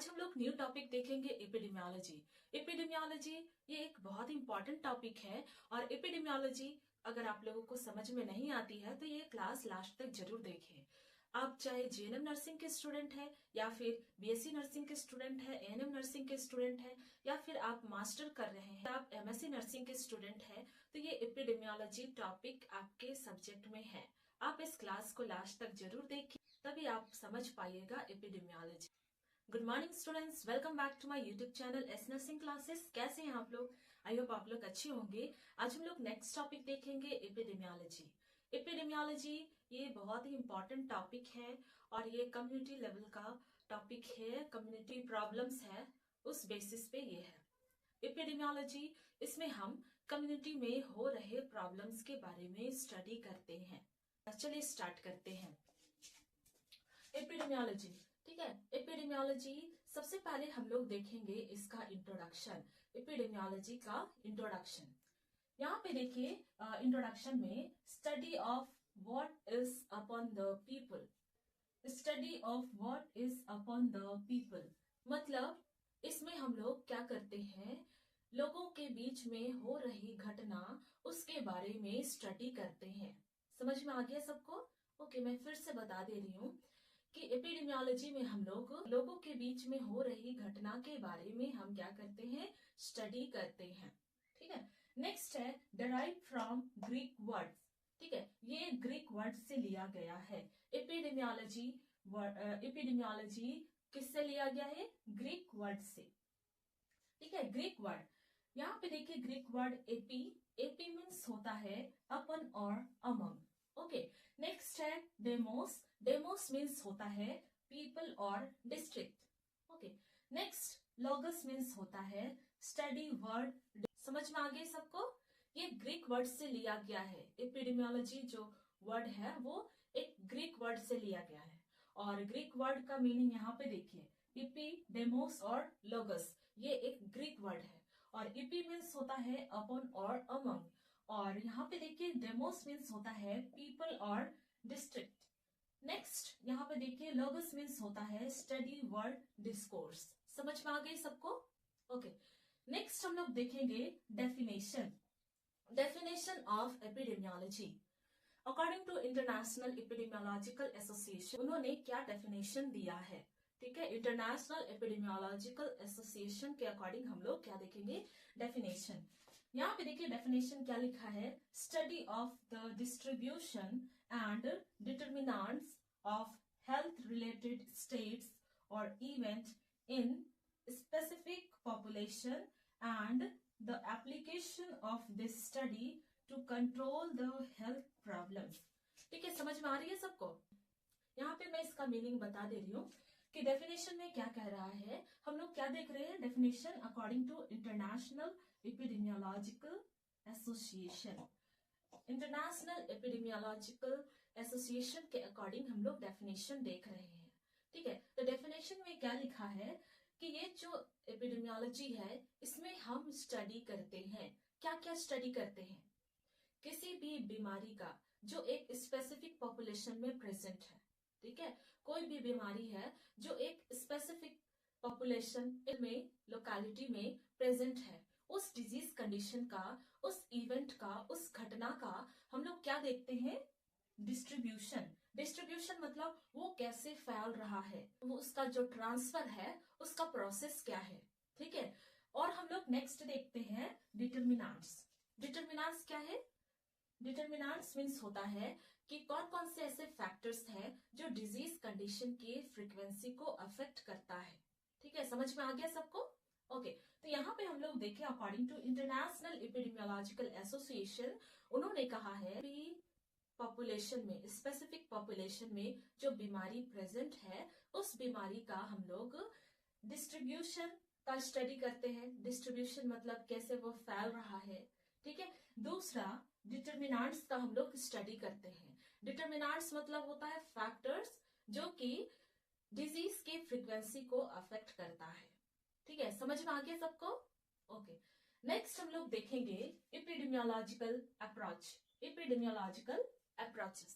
आज हम लोग न्यू टॉपिक देखेंगे एपिडेमियोलॉजी। एपिडेमियोलॉजी ये एक बहुत ही इंपॉर्टेंट टॉपिक है और एपिडेमियोलॉजी अगर आप लोगों को समझ में नहीं आती है तो ये क्लास लास्ट तक जरूर देखें। आप चाहे जीएनएम नर्सिंग के स्टूडेंट है या फिर बीएससी नर्सिंग के स्टूडेंट है, एएनएम नर्सिंग के स्टूडेंट है या फिर आप मास्टर कर रहे हैं, आप एमएससी नर्सिंग के स्टूडेंट है, तो ये एपिडेमियोलॉजी टॉपिक आपके सब्जेक्ट में है। आप इस क्लास को लास्ट तक जरूर देखें, तभी आप समझ पाइएगा epidemiology. Good morning students, welcome back to my YouTube channel S nursing classes. कैसे हैं आप लोग? आई होप आप लोग अच्छे होंगे। आज हम लोग नेक्स्ट टॉपिक देखेंगे एपिडेमियोलॉजी। एपिडेमियोलॉजी ये बहुत ही इंपॉर्टेंट टॉपिक है और ये कम्युनिटी लेवल का टॉपिक है, कम्युनिटी प्रॉब्लम्स है, उस बेसिस पे ये है एपिडेमियोलॉजी। इसमें हम कम्युनिटी में हो रहे प्रॉब्लम्स के बारे में स्टडी करते हैं। चलिए स्टार्ट करते हैं एपिडेमियोलॉजी। ठीक है, एपिडेमियोलॉजी सबसे पहले हम लोग देखेंगे इसका इंट्रोडक्शन। एपिडेमियोलॉजी का इंट्रोडक्शन यहाँ पे देखिए, इंट्रोडक्शन में study of what is upon the people. Study of what is upon the people मतलब इसमें हम लोग क्या करते हैं, लोगों के बीच में हो रही घटना उसके बारे में स्टडी करते हैं। समझ में आ गया सबको? ओके, मैं फिर से बता दे रही हूँ कि एपिडेमियोलॉजी में हम लोग लोगों के बीच में हो रही घटना के बारे में हम क्या करते हैं, स्टडी करते हैं। ठीक है, नेक्स्ट है डेराइव फ्रॉम ग्रीक वर्ड्स। ठीक है, ये ग्रीक वर्ड से लिया गया है। एपिडेमियोलॉजी एपिडेमियोलॉजी किससे लिया गया है? ग्रीक वर्ड से। ठीक है, ग्रीक वर्ड यहाँ पे देखिए, Greek word AP. AP means होता है अपन और अमंग। ओके, नेक्स्ट है डेमोस। डेमोस मीन्स होता है पीपल और district. Okay, next logos means होता है स्टडी वर्ड। समझ में आ गया सबको? ये ग्रीक वर्ड से लिया गया है। एपिडेमियोलॉजी जो वर्ड है वो एक ग्रीक वर्ड से लिया गया है और ग्रीक वर्ड का मीनिंग यहाँ पे देखिए, इपी, डेमोस और लोगस, ये एक ग्रीक वर्ड है और इपी मीन्स होता है अपॉन और अमंग और यहाँ पे देखिए डेमोस मीन्स होता है पीपल और डिस्ट्रिक्ट। नेक्स्ट यहाँ पे देखिए लोगस मीन्स होता है स्टडी वर्ड डिस्कोर्स। समझ में आ गई सबको? ओके, नेक्स्ट हम लोग देखेंगे definition. Definition of epidemiology according to international epidemiological association, उन्होंने क्या डेफिनेशन दिया है? ठीक है, इंटरनेशनल एपिडेमियोलॉजिकल एसोसिएशन के अकॉर्डिंग हम लोग क्या देखेंगे, डेफिनेशन। यहाँ पे देखिए डेफिनेशन क्या लिखा है, study of the distribution and determinants of health related states और event in specific population and the application of this study to control the health problems. ठीक है, समझ में आ रही है सबको? यहाँ पे मैं इसका मीनिंग बता दे रही हूँ कि डेफिनेशन में क्या कह रहा है। हम लोग क्या देख रहे हैं, definition according to international epidemiological association. International epidemiological association के अकॉर्डिंग हम लोग डेफिनेशन देख रहे हैं। ठीक है, तो डेफिनेशन में क्या लिखा है कि ये जो एपिडेमियोलॉजी है इसमें हम स्टडी करते हैं। क्या क्या स्टडी करते हैं? किसी भी बीमारी का जो एक स्पेसिफिक पॉपुलेशन में प्रेजेंट है। ठीक है, कोई भी बीमारी है जो एक स्पेसिफिक पॉपुलेशन में, लोकेलिटी में प्रेजेंट है, उस डिजीज कंडीशन का, उस इवेंट का, उस घटना का हम लोग क्या देखते हैं, डिस्ट्रीब्यूशन। डिस्ट्रीब्यूशन मतलब वो कैसे फैल रहा है, वो उसका जो ट्रांसफर है उसका प्रोसेस क्या है। ठीक है, और हम लोग नेक्स्ट देखते हैं डिटरमिनेंट्स। डिटरमिनेंट्स क्या है? डिटरमिनेंट्स मीन्स होता है कि कौन कौन से ऐसे फैक्टर्स हैं जो डिजीज कंडीशन की फ्रीक्वेंसी को अफेक्ट करता है। ठीक है, समझ में आ गया सबको? ओके, तो यहाँ पे हम लोग देखें according to international epidemiological association, उन्होंने कहा है कि पॉपुलेशन में, स्पेसिफिक पॉपुलेशन में जो बीमारी प्रेजेंट है उस बीमारी का हम लोग डिस्ट्रीब्यूशन का स्टडी करते हैं। डिस्ट्रीब्यूशन मतलब कैसे वो फैल रहा है। ठीक है, दूसरा डिटरमिनेंट्स का हम लोग स्टडी करते हैं। डिटरमिनेंट्स मतलब होता है फैक्टर्स जो कि डिजीज की फ्रीक्वेंसी को अफेक्ट करता है। ठीक है, समझ में आ गया सबको? ओके, नेक्स्ट हम लोग देखेंगे एपिडेमियोलॉजिकल अप्रोच। एपिडेमियोलॉजिकल अप्रोचेस,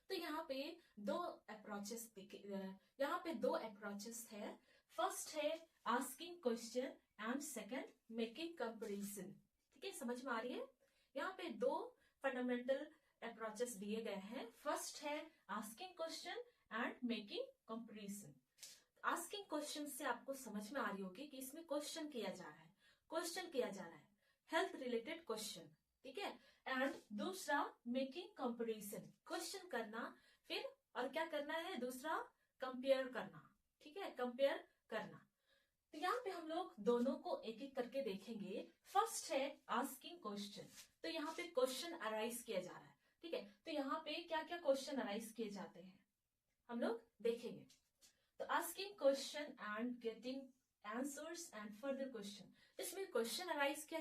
तो यहाँ पे दो अप्रोचेस है। फर्स्ट है asking question and second making comparison. ठीक है, समझ में आ रही है? यहाँ पे दो फंडामेंटल अप्रोचेस दिए गए हैं। फर्स्ट है asking question and making comparison. Asking question से आपको समझ में आ रही होगी कि इसमें क्वेश्चन किया जा रहा है, हेल्थ रिलेटेड क्वेश्चन। ठीक है, एंड दूसरा मेकिंग कंपैरिजन, क्वेश्चन करना, फिर और क्या करना है, दूसरा कंपेयर करना। ठीक है, कंपेयर करना। तो यहाँ पे हम लोग दोनों को एक एक करके देखेंगे। फर्स्ट है आस्किंग क्वेश्चन। तो यहाँ पे क्वेश्चन अराइज किया जा रहा है। ठीक है, तो यहाँ पे क्या क्या क्वेश्चन अराइज किए जाते हैं हम लोग देखेंगे। तो asking question and getting answers and further question, इसमें क्वेश्चन अराइज किया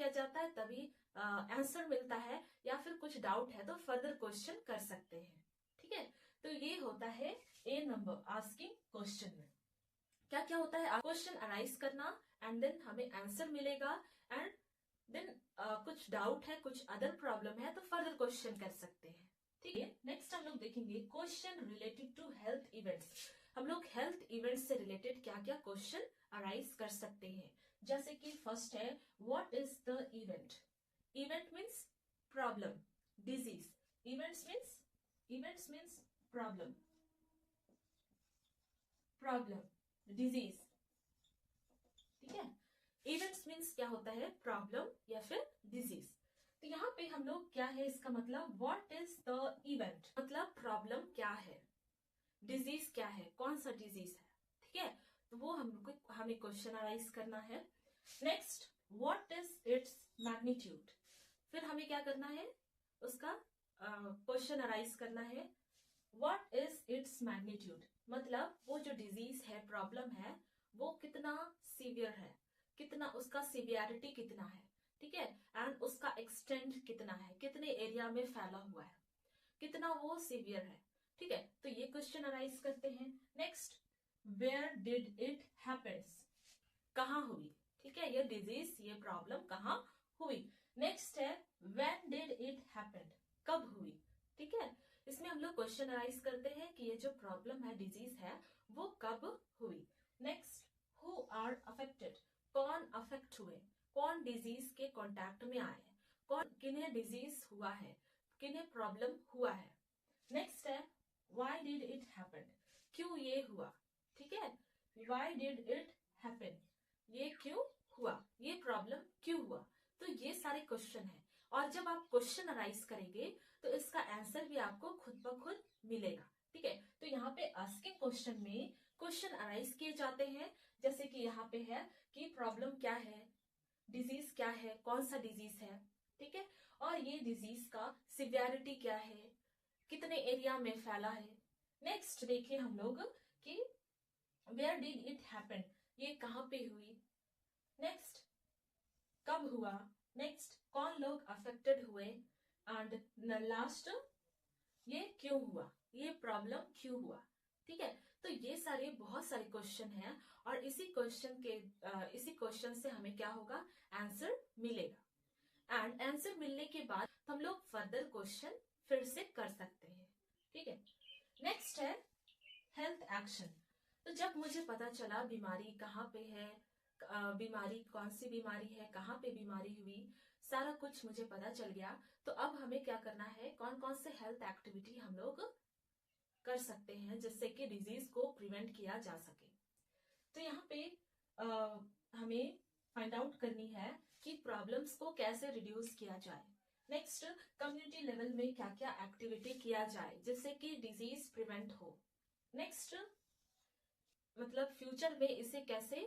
जाता है, तभी आंसर मिलता है, या फिर कुछ डाउट है तो फर्दर क्वेश्चन कर सकते हैं। ठीक है, तो ये होता है ए नंबर आस्किंग क्वेश्चन में। क्या क्या होता है, क्वेश्चन अराइज करना एंड देन हमें आंसर मिलेगा, एंड देन कुछ डाउट है, कुछ अदर प्रॉब्लम है तो फर्दर क्वेश्चन कर सकते हैं। ठीक है, नेक्स्ट हम लोग देखेंगे question related to health events. हम लोग हेल्थ इवेंट से रिलेटेड क्या क्या क्वेश्चन अराइज कर सकते हैं। जैसे कि फर्स्ट है what is the event. Event means problem, disease. Events means problem, disease. ठीक है, इवेंट्स मीन्स क्या होता है, प्रॉब्लम या फिर डिजीज। तो यहाँ पे हम लोग क्या है, इसका मतलब व्हाट इज द इवेंट, मतलब प्रॉब्लम क्या है, डिजीज क्या है, कौन सा डिजीज है। ठीक है, तो वो हमें क्वेश्चन अराइज करना है। Next what is its magnitude, फिर हमें क्या करना है, उसका क्वेश्चन अराइज करना है। व्हाट इज इट्स मैग्नीट्यूड, मतलब वो जो डिजीज है, प्रॉब्लम है, वो कितना सीवियर है, कितना उसका सीवियरिटी कितना है। ठीक है, एंड उसका एक्सटेंड कितना है, कितने एरिया में फैला हुआ है, कितना वो सीवियर है। ठीक है, तो ये क्वेश्चन अराइज करते हैं। Next where did it happens, कहाँ हुई। ठीक है, ये डिजीज, ये प्रॉब्लम कहाँ हुई। नेक्स्ट है व्हेन डिड इट हैपन, कब हुई। ठीक है, इसमें हम लोग क्वेश्चन अराइज करते हैं कि ये जो प्रॉब्लम है, डिजीज है, वो कब हुई। नेक्स्ट हु आर अफेक्टेड, कौन अफेक्ट हुए, कौन डिजीज के कांटेक्ट में आए, किन्हें डिजीज हुआ है, किन्हें प्रॉब्लम हुआ है। नेक्स्ट है व्हाई डिड इट हैपन, क्यों ये हुआ। ठीक है, व्हाई डिड इट हैपन, ये क्यों हुआ, ये प्रॉब्लम क्यों हुआ। तो ये सारे क्वेश्चन है, और जब आप क्वेश्चन अराइज करेंगे तो इसका आंसर भी आपको खुद ब खुद मिलेगा। ठीक है, तो यहाँ पे आस्किंग क्वेश्चन में क्वेश्चन अराइज किए जाते हैं, जैसे कि यहाँ पे है कि प्रॉब्लम क्या है, डिजीज क्या है, कौन सा डिजीज है। ठीक है, और ये डिजीज का सिवियरिटी क्या है, कितने एरिया में फैला है। नेक्स्ट देखिए हम लोग कि वेयर डिड इट हैपन, ये कहाँ पे हुई। नेक्स्ट कब हुआ। नेक्स्ट कौन लोग अफेक्टेड हुए, एंड लास्ट ये क्यों हुआ, ये प्रॉब्लम क्यों हुआ। ठीक है, तो ये सारे बहुत सारे क्वेश्चन हैं, और इसी क्वेश्चन से हमें क्या होगा, आंसर मिलेगा, एंड आंसर मिलने के बाद हम लोग फर्दर क्वेश्चन फिर से कर सकते हैं। ठीक है, नेक्स्ट है हेल्थ एक्शन। तो जब मुझे पता चला बीमारी कहाँ पे है, बीमारी कौन सी बीमारी है, कहाँ पे बीमारी हुई, सारा कुछ मुझे पता चल गया, तो अब हमें क्या करना है, कौन कौन से हेल्थ एक्टिविटी हम लोग कर सकते हैं जिससे कि डिजीज को प्रिवेंट किया जा सके। तो यहाँ पे हमें फाइंड आउट करनी है कि प्रॉब्लम्स को कैसे रिड्यूस किया जाए। नेक्स्ट कम्युनिटी लेवल में क्या क्या एक्टिविटी किया जाए जिससे कि डिजीज प्रिवेंट हो। नेक्स्ट मतलब फ्यूचर में इसे कैसे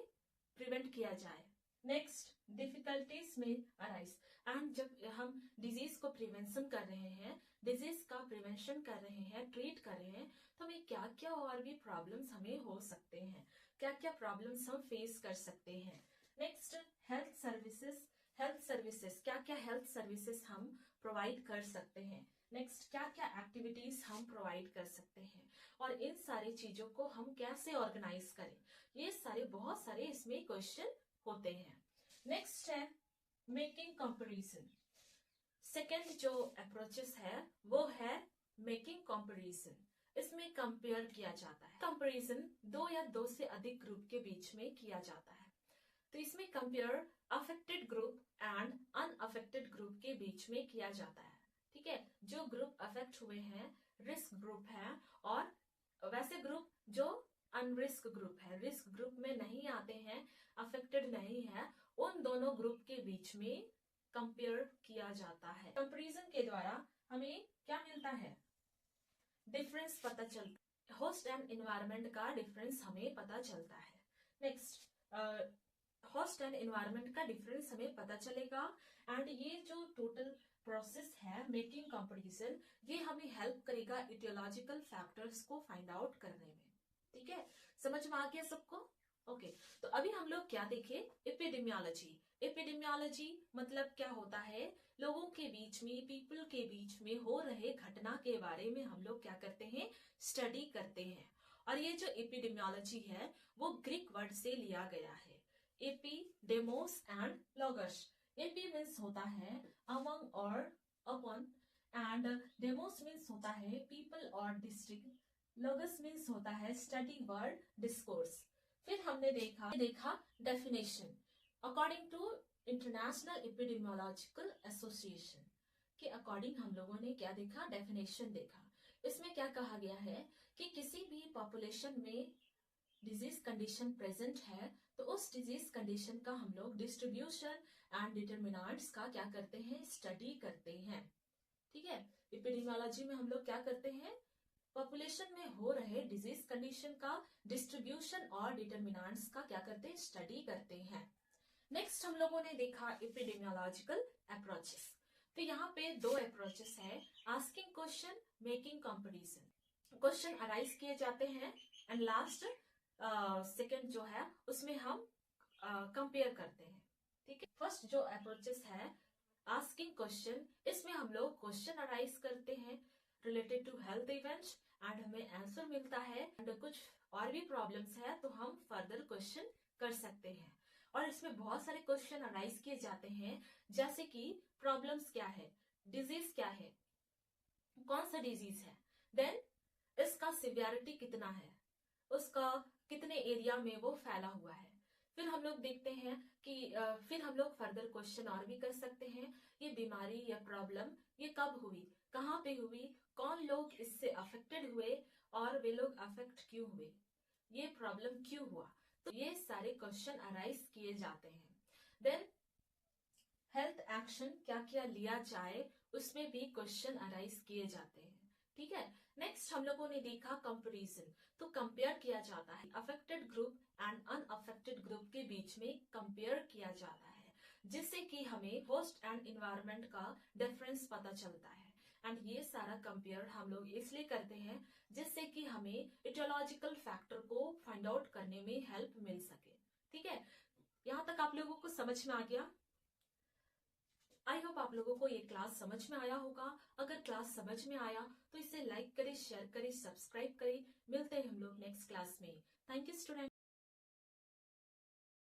प्रिवेंट किया जाए। नेक्स्ट डिफिकल्टीज में अराइज, एंड जब हम डिजीज को प्रिवेंशन कर रहे हैं, डिजीज का प्रिवेंशन कर रहे हैं, ट्रीट कर रहे हैं, तो हमें क्या क्या और भी प्रॉब्लम्स हमें हो सकते हैं, क्या क्या प्रॉब्लम्स हम फेस कर सकते हैं। नेक्स्ट हेल्थ सर्विसेज, क्या क्या हेल्थ सर्विसेज हम प्रोवाइड कर सकते हैं। नेक्स्ट क्या क्या एक्टिविटीज हम प्रोवाइड कर सकते हैं, और इन सारी चीजों को हम कैसे ऑर्गेनाइज करें। ये सारे बहुत सारे इसमें क्वेश्चन होते हैं। नेक्स्ट है मेकिंग कंपैरिजन। सेकेंड जो अप्रोचेस है वो है मेकिंग कंपैरिजन। इसमें कंपेयर किया जाता है। कंपैरिजन दो या दो से अधिक ग्रुप के बीच में किया जाता है। तो इसमें compare affected group and unaffected group के बीच में किया जाता है। ठीक है, जो ग्रुप अफेक्ट हुए हैं रिस्क ग्रुप है, और वैसे ग्रुप जो अनरिस्क ग्रुप है, रिस्क ग्रुप में नहीं आते हैं, अफेक्टेड नहीं है, उन दोनों ग्रुप के बीच में कंपेयर किया जाता है। कंपैरिजन के द्वारा हमें क्या मिलता है? डिफरेंस पता चलता है, होस्ट एंड एनवायरनमेंट का डिफरेंस हमें पता चलता है। नेक्स्ट, होस्ट एंड एनवायरनमेंट का डिफरेंस हमें पता चलेगा, एंड ये जो टोटल प्रोसेस है मेकिंग कंपैरिजन, ये हमें हेल्प करेगा इटियोलॉजिकल फैक्टर्स को फाइंड आउट करने में। ठीक है, समझ में आ गया सबको? ओके, तो अभी हम लोग क्या देखें? एपिडेमियोलॉजी। एपिडेमियोलॉजी मतलब क्या होता है? लोगों के बीच में, पीपल के बीच में हो रहे घटना के बारे में हम लोग क्या करते हैं? स्टडी करते हैं। और ये जो एपिडेमियोलॉजी है वो ग्रीक वर्ड से लिया गया है, एपिडेमोस एंड लोगस। एपी मीन्स होता है अमंग और अपॉन, एंड डेमोस मीन्स होता है पीपल और डिस्ट्रिक्ट, लोगस मीन्स होता है स्टडी वर्ड डिस्कोर्स। फिर हमने देखा definition according to international epidemiological association के अकॉर्डिंग हम लोगों ने क्या देखा? डेफिनेशन देखा। इसमें क्या कहा गया है कि किसी भी पॉपुलेशन में डिजीज कंडीशन प्रेजेंट है तो उस डिजीज कंडीशन का हम लोग डिस्ट्रीब्यूशन एंड डिटरमिनेंट्स का क्या करते हैं? स्टडी करते हैं। ठीक है, एपिडेमियोलॉजी में हम लोग क्या करते हैं? पॉपुलेशन में हो रहे डिजीज कंडीशन का डिस्ट्रीब्यूशन और डिटरमिनेंट्स का क्या करते हैं? स्टडी करते हैं। नेक्स्ट हम लोगों ने देखा एपिडेमियोलॉजिकल अप्रोचेस। तो यहाँ पे दो अप्रोचेस है, asking question, making comparison. Question arise किए जाते हैं एंड लास्ट सेकंड जो है उसमें हम कंपेयर करते हैं। ठीक है, फर्स्ट जो अप्रोचेस है आस्किंग क्वेश्चन, इसमें हम लोग क्वेश्चन अराइज करते हैं related to health events and हमें आंसर मिलता है, एंड कुछ और भी प्रॉब्लम्स है तो हम फर्दर क्वेश्चन कर सकते हैं। और इसमें बहुत सारे क्वेश्चन अराइज किए जाते हैं, जैसे कि प्रॉब्लम्स क्या है, डिजीज क्या है, कौन सा डिजीज है, देन इसका सिवियरिटी कितना है, उसका कितने एरिया में वो फैला हुआ है। फिर हम लोग देखते हैं कि फिर हम लोग फर्दर क्वेश्चन और भी कर सकते हैं, ये बीमारी या प्रॉब्लम ये कब हुई, कहाँ पे हुई, कौन लोग इससे अफेक्टेड हुए और वे लोग अफेक्ट क्यों हुए, ये प्रॉब्लम क्यों हुआ। तो ये सारे क्वेश्चन अराइज किए जाते हैं। देन हेल्थ एक्शन क्या क्या लिया जाए उसमें भी क्वेश्चन अराइज किए जाते हैं। ठीक है, नेक्स्ट हम लोगों ने देखा कंपैरिजन। तो कंपेयर किया जाता है, affected group and unaffected group के बीच में कंपेयर किया जाता है, जिससे कि हमें होस्ट एंड एनवायरनमेंट का डिफरेंस पता चलता है। एंड ये सारा कंपेयर हम लोग इसलिए करते हैं जिससे कि हमें इटियोलॉजिकल फैक्टर को फाइंड आउट करने में हेल्प मिल सके। ठीक है, यहाँ तक आप लोगों को समझ में आ गया? आई होप आप लोगों को ये क्लास समझ में आया होगा। अगर क्लास समझ में आया तो इसे लाइक करें, शेयर करें, सब्सक्राइब करें। मिलते हैं हम लोग नेक्स्ट क्लास में। Thank you student.